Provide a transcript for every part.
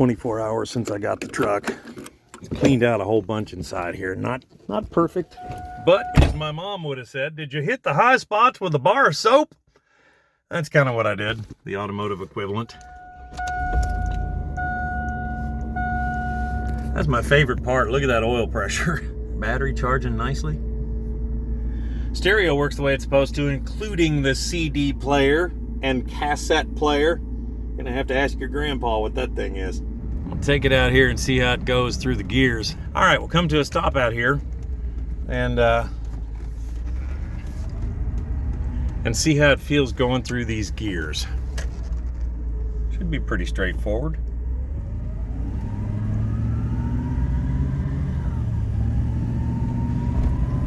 24 hours since I got the truck. It's cleaned out a whole bunch inside here. Not perfect, but as my mom would have said, did you hit the high spots with a bar of soap? That's kind of what I did, the automotive equivalent. That's my favorite part. Look at that oil pressure. Battery charging nicely. Stereo works the way it's supposed to, including the CD player and cassette player. Gonna have to ask your grandpa what that thing is. I'll take it out here and see how it goes through the gears. All right, we'll come to a stop out here and see how it feels going through these gears. Should be pretty straightforward.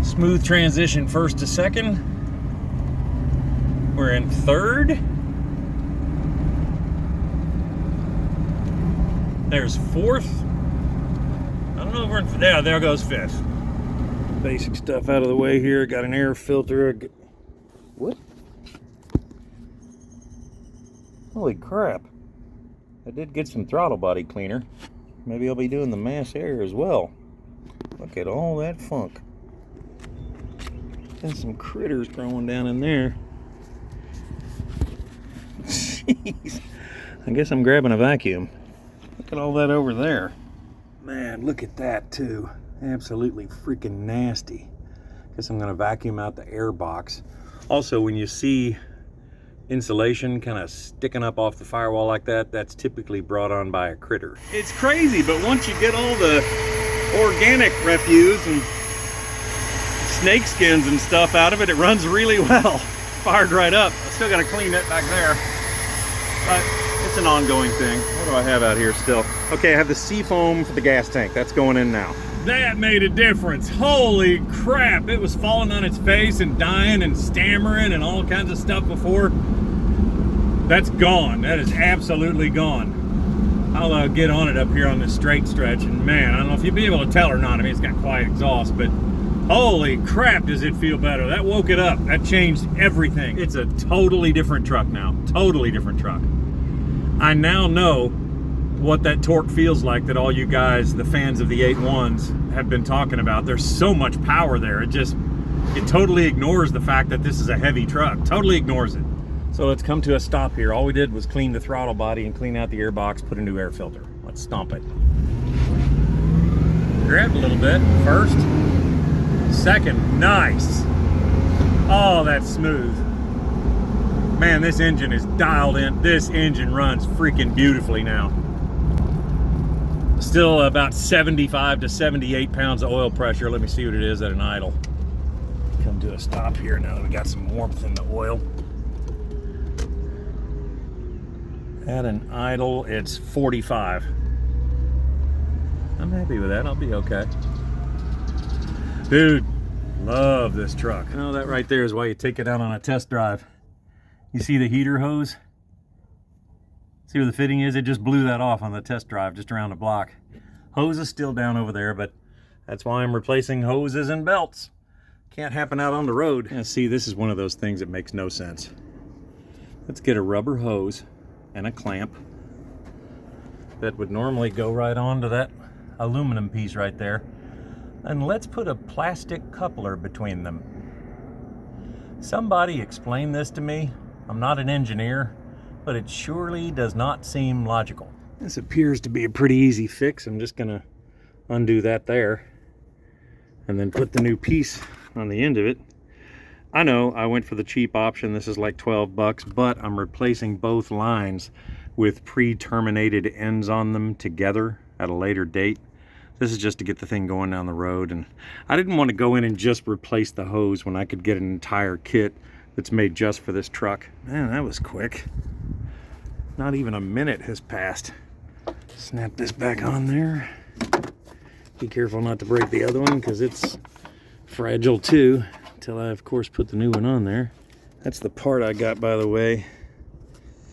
Smooth transition first to second. We're in third. There's fourth. I don't know if we're in, yeah, there goes fifth. Basic stuff out of the way here. Got an air filter. What? Holy crap. I did get some throttle body cleaner. Maybe I'll be doing the mass air as well. Look at all that funk. And some critters growing down in there. Jeez. I guess I'm grabbing a vacuum. Look at all that over there. Man, look at that too. Absolutely freaking nasty. Guess I'm gonna vacuum out the air box. Also, when you see insulation kind of sticking up off the firewall like that, that's typically brought on by a critter. It's crazy, but once you get all the organic refuse and snake skins and stuff out of it, it runs really well. Fired right up. I still gotta clean it back there, but it's an ongoing thing. What do I have out here still? Okay, I have the seafoam for the gas tank. That's going in now. That made a difference. Holy crap. It was falling on its face and dying and stammering and all kinds of stuff before. That's gone. That is absolutely gone. I'll get on it up here on this straight stretch, and man, I don't know if you'll be able to tell or not. I mean, it's got quiet exhaust, but holy crap, does it feel better. That woke it up. That changed everything. It's a totally different truck now. Totally different truck. I now know what that torque feels like that all you guys, the fans of the 8.1s, have been talking about. There's so much power there. It totally ignores the fact that this is a heavy truck. Totally ignores it. So let's come to a stop here. All we did was clean the throttle body and clean out the air box, put a new air filter. Let's stomp it. Grabbed a little bit first. Second, nice. Oh, that's smooth. Man, this engine is dialed in. This engine runs freaking beautifully now. Still about 75 to 78 pounds of oil pressure. Let me see what it is at an idle. Come to a stop here now that we got some warmth in the oil. At an idle, it's 45. I'm happy with that. I'll be okay. Dude, love this truck. You know, that right there is why you take it out on a test drive. You see the heater hose? See where the fitting is? It just blew that off on the test drive just around the block. Hose is still down over there, but that's why I'm replacing hoses and belts. Can't happen out on the road. Yeah, see, this is one of those things that makes no sense. Let's get a rubber hose and a clamp that would normally go right onto that aluminum piece right there. And let's put a plastic coupler between them. Somebody explain this to me. I'm not an engineer, but it surely does not seem logical. This appears to be a pretty easy fix. I'm just gonna undo that there and then put the new piece on the end of it. I know I went for the cheap option. This is like 12 bucks, but I'm replacing both lines with pre-terminated ends on them together at a later date. This is just to get the thing going down the road, and I didn't want to go in and just replace the hose when I could get an entire kit that's made just for this truck. Man, that was quick. Not even a minute has passed. Snap this back on there. Be careful not to break the other one because it's fragile too, until I of course put the new one on there. That's the part I got, by the way.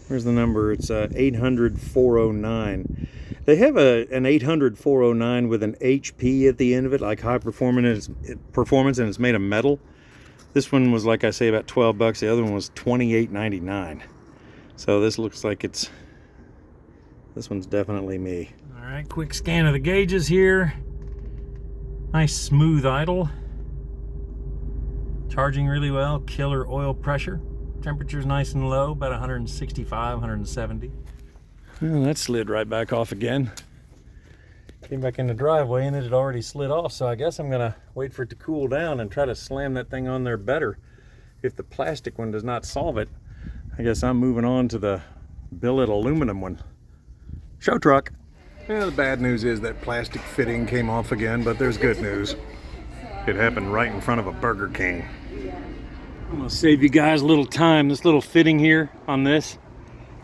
Where's the number? It's 800-409. They have an 800-409 with an HP at the end of it, like high performance, and it's made of metal. This one was, like I say, about 12 bucks. The other one was $28.99. So this looks like it's This one's definitely me. All right, quick scan of the gauges here. Nice smooth idle. Charging really well. Killer oil pressure. Temperature's nice and low, about 165, 170. Well, that slid right back off again. Came back in the driveway and it had already slid off, so I guess I'm gonna wait for it to cool down and try to slam that thing on there better. If the plastic one does not solve it, I guess I'm moving on to the billet aluminum one. Show truck. Yeah, the bad news is that plastic fitting came off again, but there's good news. It happened right in front of a Burger King. I'm gonna save you guys a little time. This little fitting here on this,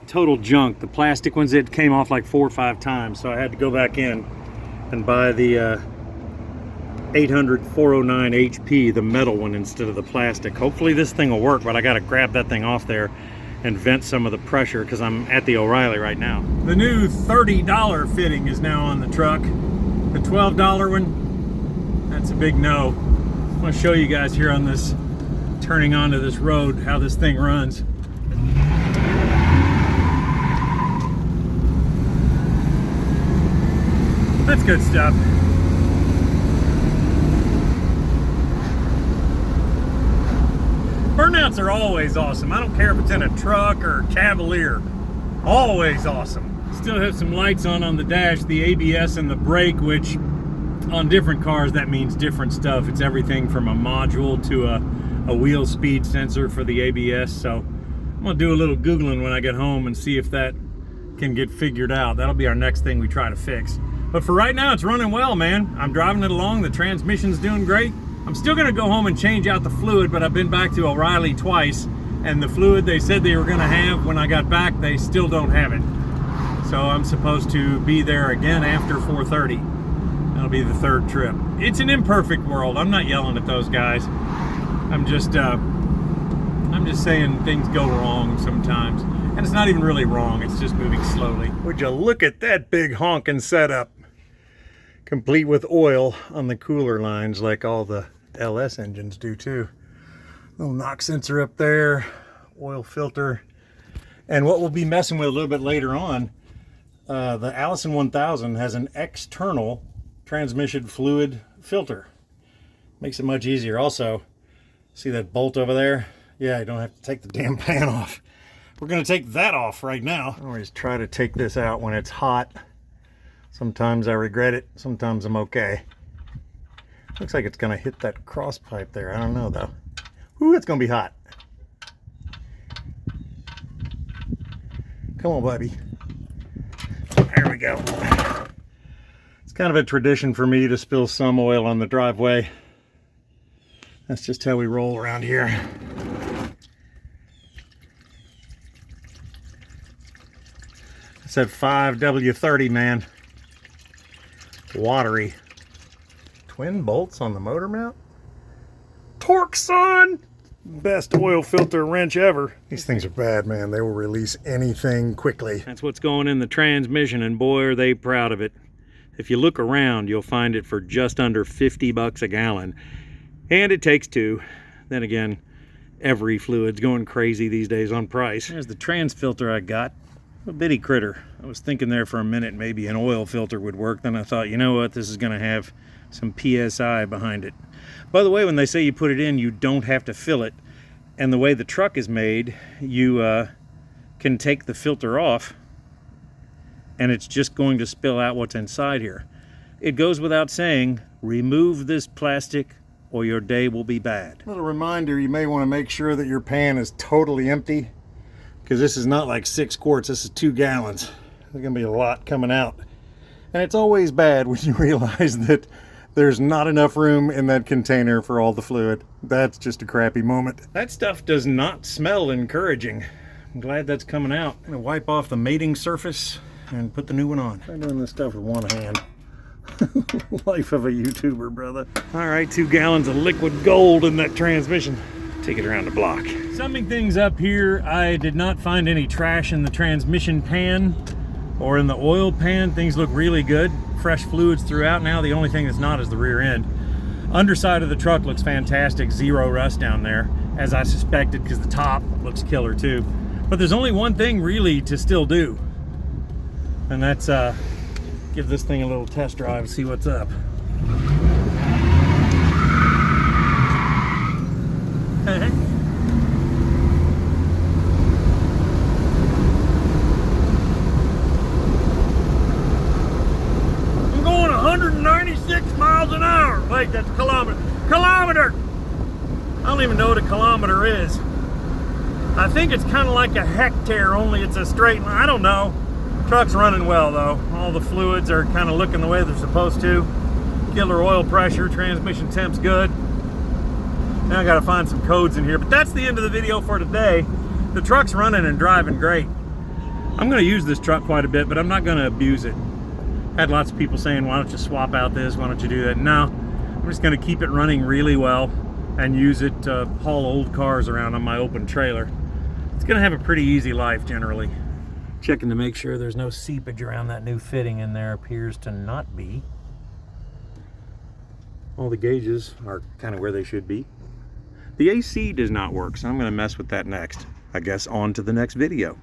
total junk. The plastic ones, it came off like 4 or 5 times, so I had to go back in and buy the 800 409 HP, the metal one instead of the plastic. Hopefully this thing will work, but I gotta grab that thing off there and vent some of the pressure because I'm at the O'Reilly right now. The new $30 fitting is now on the truck. The $12 one, that's a big no. I want to show you guys here on this, turning onto this road, how this thing runs. That's good stuff. Burnouts are always awesome. I don't care if it's in a truck or a Cavalier. Always awesome. Still have some lights on the dash, the ABS and the brake, which on different cars that means different stuff. It's everything from a module to a wheel speed sensor for the ABS. So I'm gonna do a little Googling when I get home and see if that can get figured out. That'll be our next thing we try to fix. But for right now, it's running well, man. I'm driving it along. The transmission's doing great. I'm still gonna go home and change out the fluid, but I've been back to O'Reilly twice, and the fluid they said they were gonna have when I got back, they still don't have it. So I'm supposed to be there again after 4:30. That'll be the 3rd trip. It's an imperfect world. I'm not yelling at those guys. I'm just saying things go wrong sometimes. And it's not even really wrong, it's just moving slowly. Would you look at that big honking setup? Complete with oil on the cooler lines like all the LS engines do too. Little knock sensor up there, oil filter. And what we'll be messing with a little bit later on, the Allison 1000 has an external transmission fluid filter. Makes it much easier. Also, see that bolt over there? Yeah, you don't have to take the damn pan off. We're gonna take that off right now. I always try to take this out when it's hot. Sometimes I regret it, sometimes I'm okay. Looks like it's gonna hit that cross pipe there. I don't know though. Ooh, it's gonna be hot. Come on, baby. There we go. It's kind of a tradition for me to spill some oil on the driveway. That's just how we roll around here. It's that 5W30, man. Watery. Twin bolts on the motor mount? Torque, son! Best oil filter wrench ever. These things are bad, man. They will release anything quickly. That's what's going in the transmission, and boy, are they proud of it. If you look around, you'll find it for just under 50 bucks a gallon. And it takes 2. Then again, every fluid's going crazy these days on price. There's the trans filter I got. A bitty critter. I was thinking there for a minute maybe an oil filter would work. Then I thought, you know what, this is gonna have some PSI behind it. By the way, when they say you put it in, you don't have to fill it. And the way the truck is made, you can take the filter off and it's just going to spill out what's inside here. It goes without saying, remove this plastic or your day will be bad. Little reminder, you may want to make sure that your pan is totally empty, because this is not like 6 quarts, this is 2 gallons. There's gonna be a lot coming out. And it's always bad when you realize that there's not enough room in that container for all the fluid. That's just a crappy moment. That stuff does not smell encouraging. I'm glad that's coming out. I'm gonna wipe off the mating surface and put the new one on. I'm doing this stuff with one hand. Life of a YouTuber, brother. All right, 2 gallons of liquid gold in that transmission. Take it around the block. Summing things up here, I did not find any trash in the transmission pan or in the oil pan. Things look really good. Fresh fluids throughout now. The only thing that's not is the rear end. Underside of the truck looks fantastic. 0 rust down there, as I suspected, because the top looks killer too. But there's only one thing really to still do. And that's give this thing a little test drive, see what's up. I'm going 196 miles an hour. Wait, that's kilometer. Kilometer! I don't even know what a kilometer is. I think it's kind of like a hectare, only it's a straight line. I don't know. Truck's running well though. All the fluids are kind of looking the way they're supposed to. Killer oil pressure, transmission temp's good. Now I gotta find some codes in here, but that's the end of the video for today. The truck's running and driving great. I'm gonna use this truck quite a bit, but I'm not gonna abuse it. Had lots of people saying, why don't you swap out this? Why don't you do that? No, I'm just gonna keep it running really well and use it to haul old cars around on my open trailer. It's gonna have a pretty easy life generally. Checking to make sure there's no seepage around that new fitting in there. Appears to not be. All the gauges are kind of where they should be. The AC does not work, so I'm gonna mess with that next. I guess on to the next video.